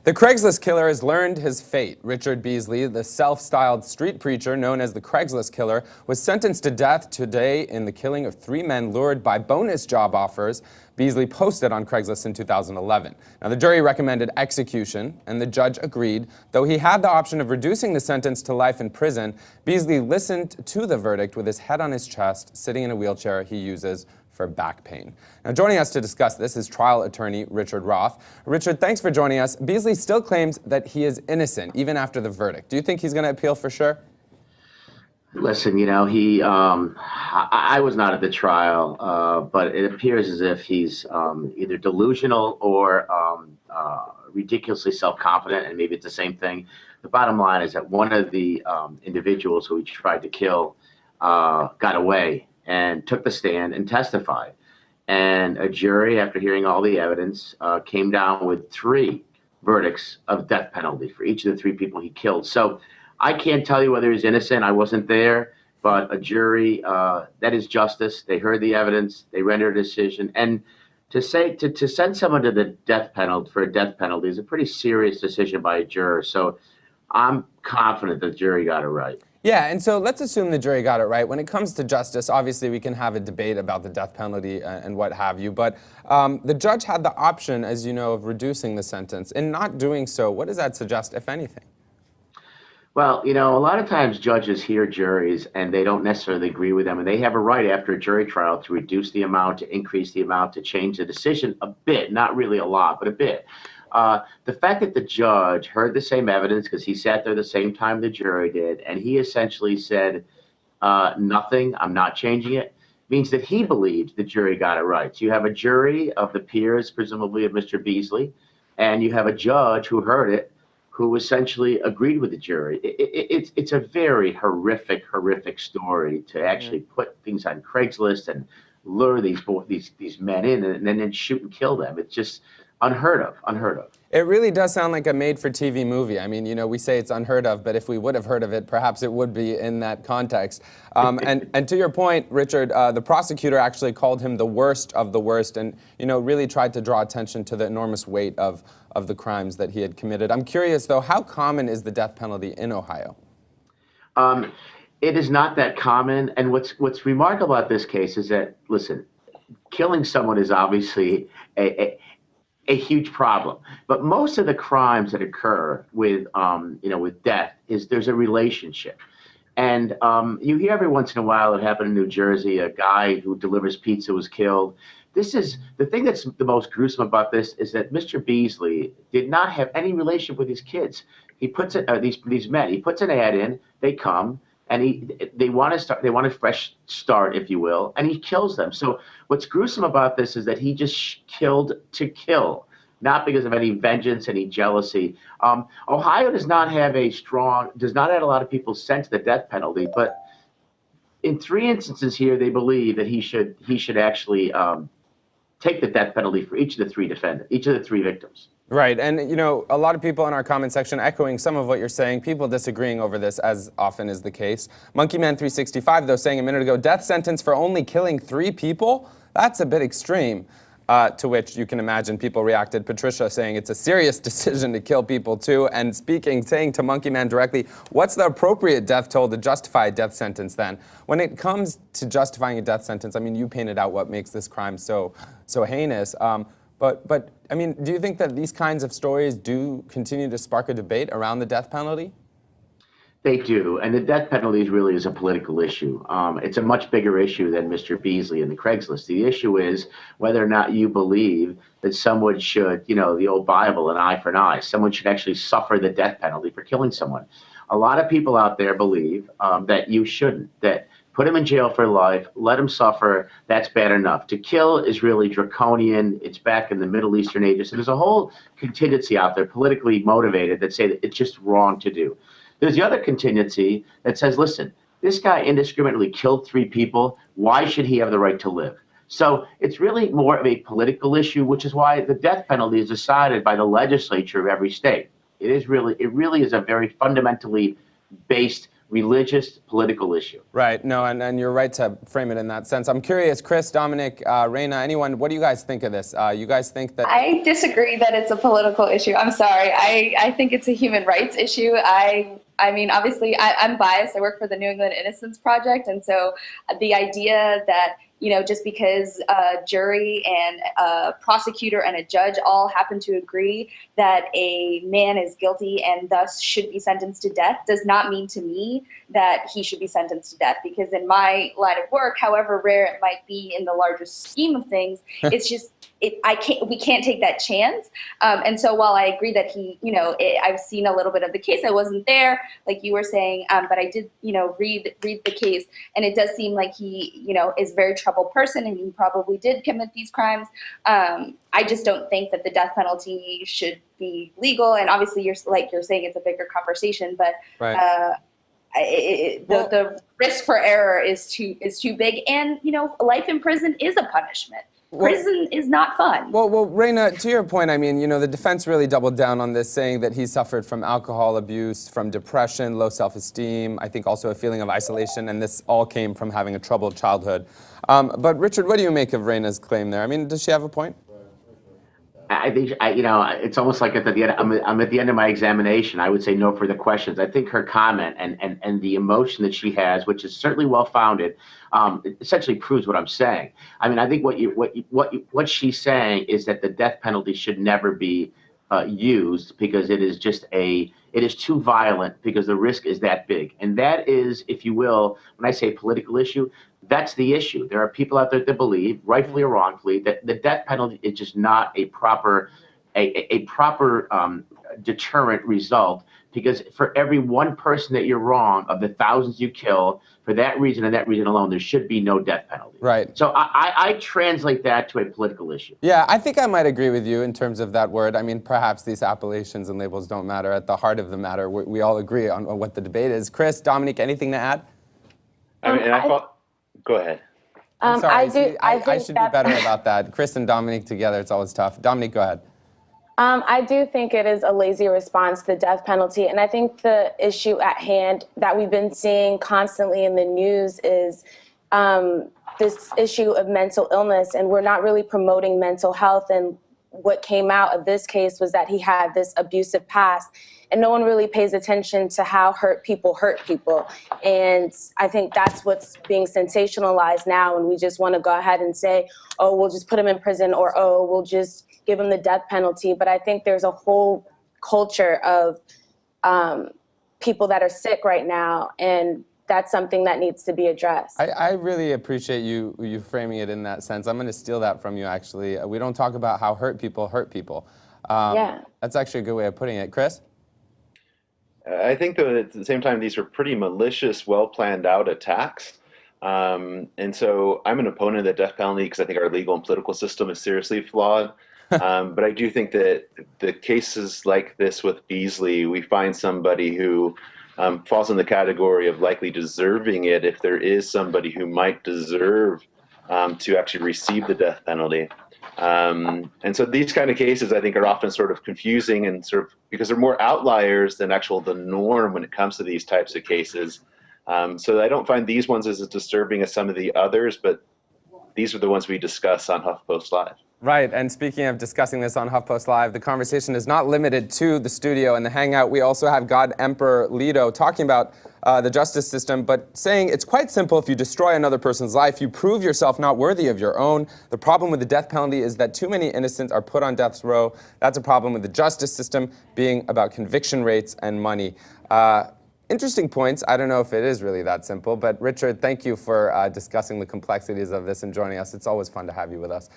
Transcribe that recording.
The Craigslist killer has learned his fate. Richard Beasley, the self-styled street preacher known as the Craigslist killer, was sentenced to death today in the killing of 3 men lured by bonus job offers Beasley posted on Craigslist in 2011. Now, the jury recommended execution, and the judge agreed. Though he had the option of reducing the sentence to life in prison, Beasley listened to the verdict with his head on his chest, sitting in a wheelchair he uses for back pain. Now, joining us to discuss this is trial attorney Richard Roth. Richard, thanks for joining us. Beasley still claims that he is innocent, even after the verdict. Do you think he's going to appeal for sure? Listen, I was not at the trial, but it appears as if he's either delusional or ridiculously self-confident, and maybe it's the same thing. The bottom line is that one of the individuals who he tried to kill got away and took the stand and testified. And a jury, after hearing all the evidence, came down with 3 verdicts of death penalty for each of the 3 people he killed. So I can't tell you whether he's innocent. I wasn't there, but a jury, that is justice. They heard the evidence, they rendered a decision. And to send someone to the death penalty for a death penalty is a pretty serious decision by a juror. So I'm confident the jury got it right. Yeah, and so let's assume the jury got it right. When it comes to justice, obviously we can have a debate about the death penalty and what have you, but the judge had the option, as you know, of reducing the sentence. In not doing so, what does that suggest, if anything? Well, a lot of times judges hear juries and they don't necessarily agree with them, and they have a right after a jury trial to reduce the amount, to increase the amount, to change the decision a bit, not really a lot, but a bit. The fact that the judge heard the same evidence, because he sat there the same time the jury did, and he essentially said, nothing, I'm not changing it, means that he believed the jury got it right. So you have a jury of the peers, presumably of Mr. Beasley, and you have a judge who heard it, who essentially agreed with the jury. It's a very horrific story to actually put things on Craigslist and lure these men in and then shoot and kill them. It's just unheard of. It really does sound like a made-for-TV movie. I mean, we say it's unheard of, but if we would have heard of it, perhaps it would be in that context. And to your point, Richard, the prosecutor actually called him the worst of the worst and, really tried to draw attention to the enormous weight of the crimes that he had committed. I'm curious, though, how common is the death penalty in Ohio? It is not that common. And what's remarkable about this case is that, listen, killing someone is obviously a huge problem, but most of the crimes that occur with death is there's a relationship, and you hear every once in a while it happened in New Jersey. A guy who delivers pizza was killed. This is the thing that's the most gruesome about this is that Mr. Beasley did not have any relationship with his kids. He puts it these men. He puts an ad in. They come. And they want a fresh start, if you will, and he kills them. So what's gruesome about this is that he just killed to kill, not because of any vengeance, any jealousy. Ohio does not have a lot of people sent to the death penalty, but in 3 instances here, they believe that he should actually take the death penalty for each of the 3 victims. Right, and a lot of people in our comment section echoing some of what you're saying, people disagreeing over this, as often is the case. Monkeyman365, though, saying a minute ago, death sentence for only killing 3 people? That's a bit extreme. To which you can imagine people reacted. Patricia saying it's a serious decision to kill people too, and saying to Monkeyman directly, what's the appropriate death toll to justify a death sentence then? When it comes to justifying a death sentence, I mean, you painted out what makes this crime so heinous. But I mean, do you think that these kinds of stories do continue to spark a debate around the death penalty? They do, and the death penalty really is a political issue. It's a much bigger issue than Mr. Beasley and the Craigslist. The issue is whether or not you believe that someone should, the old Bible, an eye for an eye, someone should actually suffer the death penalty for killing someone. A lot of people out there believe that you shouldn't, that put him in jail for life, let him suffer, that's bad enough. To kill is really draconian. It's back in the Middle Eastern ages. So there's a whole contingency out there, politically motivated, that say that it's just wrong to do. There's the other contingency that says, listen, this guy indiscriminately killed 3 people. Why should he have the right to live? So it's really more of a political issue, which is why the death penalty is decided by the legislature of every state. It really is a very fundamentally based religious, political issue. Right. No, and you're right to frame it in that sense. I'm curious, Chris, Dominic, Raina, anyone, what do you guys think of this? You guys think that... I disagree that it's a political issue. I'm sorry. I think it's a human rights issue. I mean, obviously, I'm biased. I work for the New England Innocence Project, and so the idea that, you know, just because a jury and a prosecutor and a judge all happen to agree that a man is guilty and thus should be sentenced to death does not mean to me that he should be sentenced to death. Because in my line of work, however rare it might be in the larger scheme of things, it's just, we can't take that chance. And so while I agree that he, you know, I've seen a little bit of the case, I wasn't there, like you were saying, but I did, you know, read the case, and it does seem like he, you know, is a very troubled person, and he probably did commit these crimes. I just don't think that the death penalty should be legal. And obviously, you're saying, it's a bigger conversation, but Right. The risk for error is too big. And, you know, life in prison is a punishment. Prison is not fun. Well, Raina, to your point, I mean, you know, the defense really doubled down on this, saying that he suffered from alcohol abuse, from depression, low self-esteem, I think also a feeling of isolation, and this all came from having a troubled childhood. But Richard, what do you make of Raina's claim there? I mean, does she have a point? I think, you know, it's almost like at the end, I'm at the end of my examination. I would say no further questions. I think her comment and the emotion that she has, which is certainly well-founded, essentially proves what I'm saying. I mean, I think what she's saying is that the death penalty should never be used because it is too violent, because the risk is that big. And that is, if you will, when I say political issue, that's the issue. There are people out there that believe, rightfully or wrongfully, that the death penalty is just not a proper deterrent result, because for every one person that you're wrong, of the thousands you kill, for that reason and that reason alone, there should be no death penalty. Right. So I translate that to a political issue. Yeah, I think I might agree with you in terms of that word. I mean, perhaps these appellations and labels don't matter. At the heart of the matter, we all agree on what the debate is. Chris, Dominic, anything to add? I mean, and I thought, go ahead. I'm sorry, I should be that- better about that. Chris and Dominic together, it's always tough. Dominic, go ahead. I do think it is a lazy response to the death penalty. And I think the issue at hand that we've been seeing constantly in the news is this issue of mental illness. And we're not really promoting mental health. And what came out of this case was that he had this abusive past. And no one really pays attention to how hurt people. And I think that's what's being sensationalized now. And we just want to go ahead and say, oh, we'll just put him in prison, or, oh, we'll just give him the death penalty. But I think there's a whole culture of people that are sick right now, and that's something that needs to be addressed. I really appreciate you framing it in that sense. I'm going to steal that from you, actually. We don't talk about how hurt people hurt people. Yeah. That's actually a good way of putting it. Chris? I think, though, at the same time, these are pretty malicious, well-planned out attacks. And so I'm an opponent of the death penalty because I think our legal and political system is seriously flawed. But I do think that the cases like this with Beasley, we find somebody who falls in the category of likely deserving it if there is somebody who might deserve to actually receive the death penalty. And so these kind of cases, I think, are often sort of confusing and sort of because they're more outliers than the norm when it comes to these types of cases. So I don't find these ones as disturbing as some of the others, but these are the ones we discuss on HuffPost Live. Right, and speaking of discussing this on HuffPost Live, the conversation is not limited to the studio and the Hangout. We also have God Emperor Lido talking about the justice system, but saying it's quite simple. If you destroy another person's life, you prove yourself not worthy of your own. The problem with the death penalty is that too many innocents are put on death row. That's a problem with the justice system being about conviction rates and money. Interesting points. I don't know if it is really that simple, but Richard, thank you for discussing the complexities of this and joining us. It's always fun to have you with us.